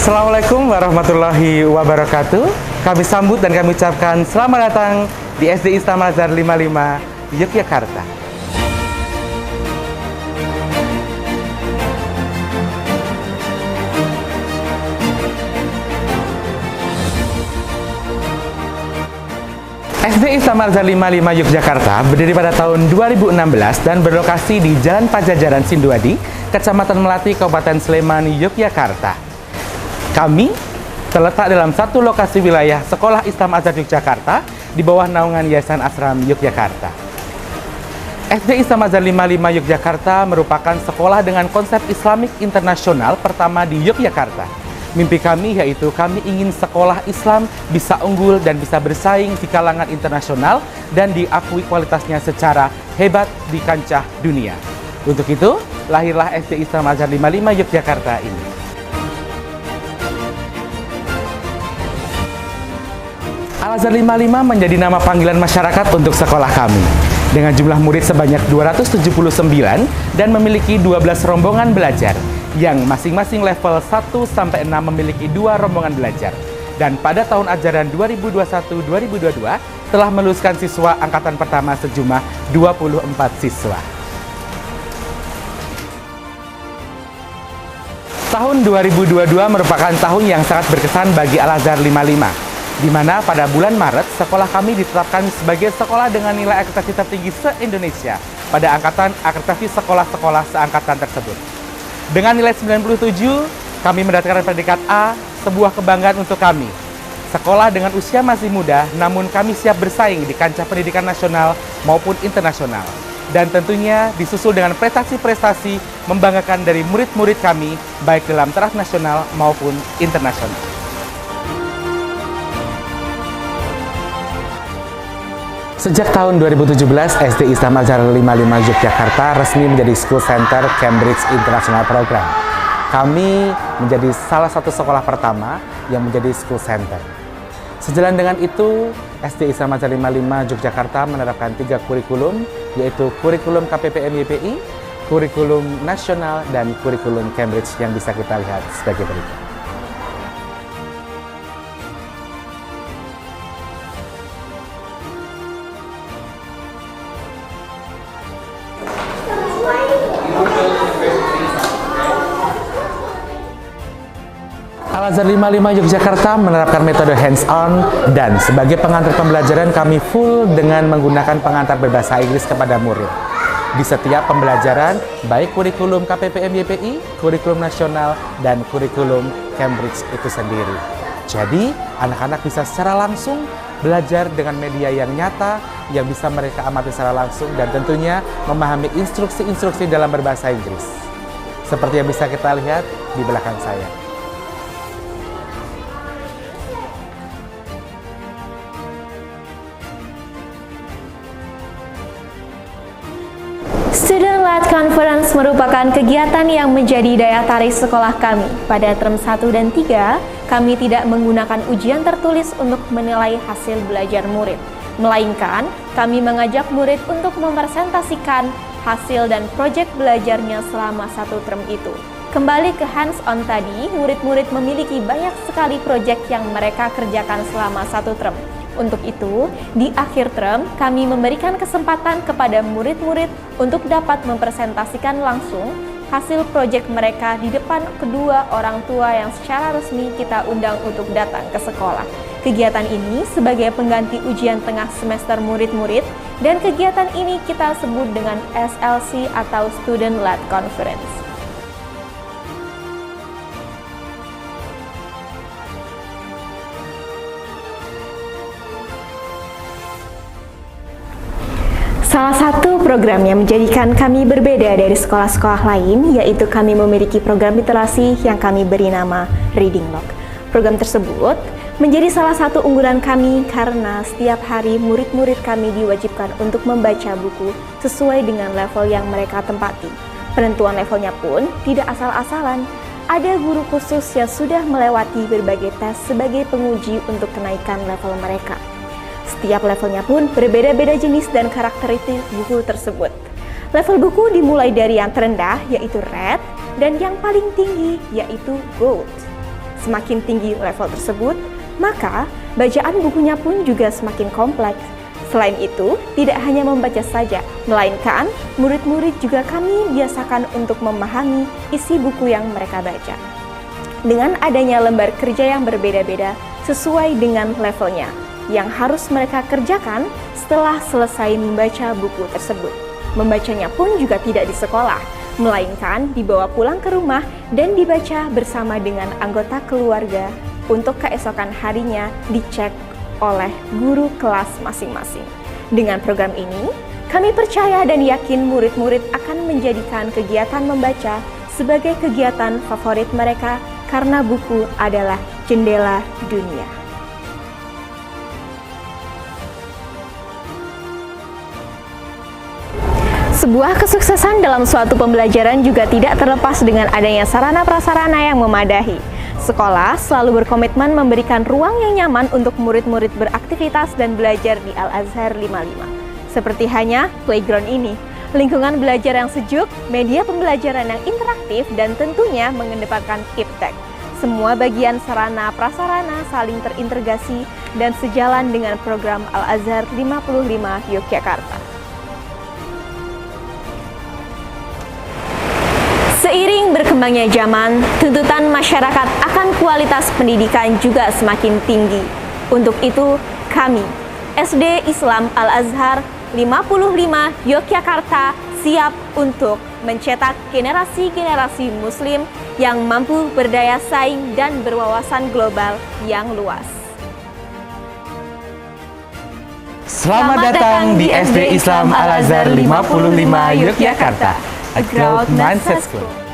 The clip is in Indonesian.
Assalamualaikum warahmatullahi wabarakatuh. Kami sambut dan kami ucapkan selamat datang di SD Islam Al-Azhar 55 Yogyakarta. SD Islam Al-Azhar 55 Yogyakarta berdiri pada tahun 2016 dan berlokasi di Jalan Pajajaran Sinduadi, Kecamatan Melati, Kabupaten Sleman, Yogyakarta. Kami terletak dalam satu lokasi wilayah Sekolah Islam Al-Azhar Yogyakarta di bawah naungan Yayasan Ashram Yogyakarta. SD Islam Al-Azhar 55 Yogyakarta merupakan sekolah dengan konsep Islamik internasional pertama di Yogyakarta. Mimpi kami yaitu kami ingin sekolah Islam bisa unggul dan bisa bersaing di kalangan internasional dan diakui kualitasnya secara hebat di kancah dunia. Untuk itu, lahirlah SD Islam Al-Azhar 55 Yogyakarta ini. Al-Azhar 55 menjadi nama panggilan masyarakat untuk sekolah kami. Dengan jumlah murid sebanyak 279 dan memiliki 12 rombongan belajar, yang masing-masing level 1-6 memiliki 2 rombongan belajar. Dan pada tahun ajaran 2021-2022 telah meluluskan siswa angkatan pertama sejumlah 24 siswa. Tahun 2022 merupakan tahun yang sangat berkesan bagi Al-Azhar 55, di mana pada bulan Maret sekolah kami ditetapkan sebagai sekolah dengan nilai akreditasi tertinggi se-Indonesia pada angkatan akreditasi sekolah-sekolah seangkatan tersebut. Dengan nilai 97, kami mendapatkan predikat A, sebuah kebanggaan untuk kami. Sekolah dengan usia masih muda, namun kami siap bersaing di kancah pendidikan nasional maupun internasional. Dan tentunya disusul dengan prestasi-prestasi membanggakan dari murid-murid kami, baik dalam taraf nasional maupun internasional. Sejak tahun 2017, SD Islam Al-Azhar 55 Yogyakarta resmi menjadi School Center Cambridge International Program. Kami menjadi salah satu sekolah pertama yang menjadi School Center. Sejalan dengan itu, SD Islam Al-Azhar 55 Yogyakarta menerapkan 3 kurikulum, yaitu kurikulum KPPM YPI, kurikulum nasional, dan kurikulum Cambridge yang bisa kita lihat sebagai berikut. Al-Azhar 55 Yogyakarta menerapkan metode hands-on dan sebagai pengantar pembelajaran kami full dengan menggunakan pengantar berbahasa Inggris kepada murid. Di setiap pembelajaran, baik kurikulum KPPM YPI, kurikulum nasional, dan kurikulum Cambridge itu sendiri. Jadi, anak-anak bisa secara langsung belajar dengan media yang nyata, yang bisa mereka amati secara langsung, dan tentunya memahami instruksi-instruksi dalam berbahasa Inggris. Seperti yang bisa kita lihat di belakang saya. Student-led Conference merupakan kegiatan yang menjadi daya tarik sekolah kami. Pada term 1 dan 3, kami tidak menggunakan ujian tertulis untuk menilai hasil belajar murid, melainkan kami mengajak murid untuk mempresentasikan hasil dan proyek belajarnya selama 1 term itu. Kembali ke hands-on tadi, murid-murid memiliki banyak sekali proyek yang mereka kerjakan selama 1 term. Untuk itu, di akhir term, kami memberikan kesempatan kepada murid-murid untuk dapat mempresentasikan langsung hasil proyek mereka di depan kedua orang tua yang secara resmi kita undang untuk datang ke sekolah. Kegiatan ini sebagai pengganti ujian tengah semester murid-murid, dan kegiatan ini kita sebut dengan SLC atau Student-led Conference. Salah satu program yang menjadikan kami berbeda dari sekolah-sekolah lain, yaitu kami memiliki program literasi yang kami beri nama Reading Log. Program tersebut menjadi salah satu unggulan kami karena setiap hari murid-murid kami diwajibkan untuk membaca buku sesuai dengan level yang mereka tempati. Penentuan levelnya pun tidak asal-asalan. Ada guru khusus yang sudah melewati berbagai tes sebagai penguji untuk kenaikan level mereka. Setiap levelnya pun berbeda-beda jenis dan karakteristik buku tersebut. Level buku dimulai dari yang terendah yaitu red dan yang paling tinggi yaitu gold. Semakin tinggi level tersebut, maka bacaan bukunya pun juga semakin kompleks. Selain itu, tidak hanya membaca saja, melainkan murid-murid juga kami biasakan untuk memahami isi buku yang mereka baca. Dengan adanya lembar kerja yang berbeda-beda sesuai dengan levelnya, yang harus mereka kerjakan setelah selesai membaca buku tersebut. Membacanya pun juga tidak di sekolah, melainkan dibawa pulang ke rumah dan dibaca bersama dengan anggota keluarga untuk keesokan harinya dicek oleh guru kelas masing-masing. Dengan program ini, kami percaya dan yakin murid-murid akan menjadikan kegiatan membaca sebagai kegiatan favorit mereka karena buku adalah jendela dunia. Sebuah kesuksesan dalam suatu pembelajaran juga tidak terlepas dengan adanya sarana prasarana yang memadahi. Sekolah selalu berkomitmen memberikan ruang yang nyaman untuk murid-murid beraktivitas dan belajar di Al-Azhar 55. Seperti hanya playground ini, lingkungan belajar yang sejuk, media pembelajaran yang interaktif, dan tentunya mengedepankan iptek. Semua bagian sarana prasarana saling terintegrasi dan sejalan dengan program Al-Azhar 55 Yogyakarta. Seiring berkembangnya zaman, tuntutan masyarakat akan kualitas pendidikan juga semakin tinggi. Untuk itu, kami, SD Islam Al-Azhar 55 Yogyakarta, siap untuk mencetak generasi-generasi Muslim yang mampu berdaya saing dan berwawasan global yang luas. Selamat datang di SD Islam Al-Azhar 55 Yogyakarta, a growth mindset school.